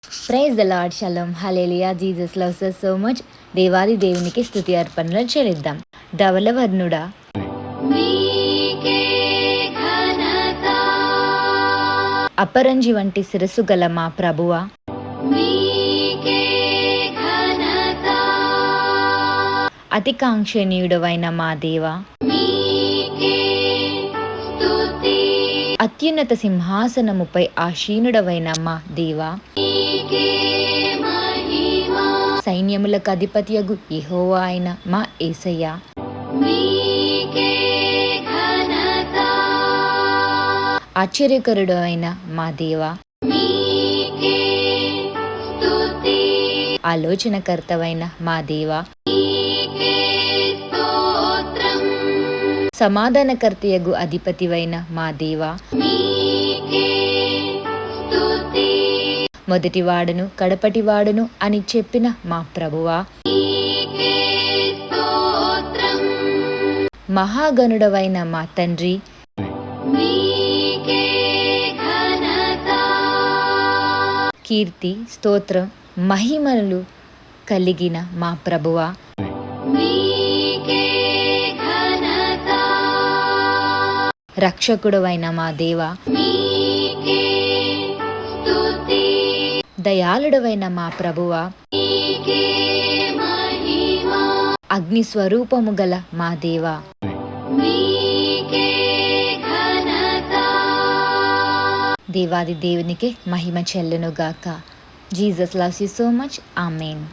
Praise the lord, shalom, hallelujah. Jesus loves us so much. దేవాది దేవునికి స్తుతి అర్పణలు చెల్లిద్దాం. ధవలవర్ణుడా, అపరంజి వంటి శిరస్సు గల మా ప్రభువా, అతికాంక్షణీయుడవైన మా దేవా, అత్యున్నత సింహాసనముపై ఆసీనుడవైన మా దేవా, సైన్యములకు అధిపతియగు యెహోవా అయిన మా యేసయ్యా, ఆశ్చర్యకరుడు అయిన మా దేవా, ఆలోచనకర్తవైన మా దేవా, సమాధానకర్తయగు అధిపతివైన మా దేవా, మొదటివాడును కడపటివాడును అని చెప్పిన మా ప్రభువా, మహాగణుడవైన మా తండ్రి, కీర్తి, స్తోత్రం, మహిమలు కలిగిన మా ప్రభువా, రక్షకుడవైన మా దేవా, దయాళుడవైన మా ప్రభువా, అగ్ని స్వరూపము గల మా దేవా, దేవాది దేవునికి మహిమ చెల్లునుగాక. Jesus loves you so much. Amen.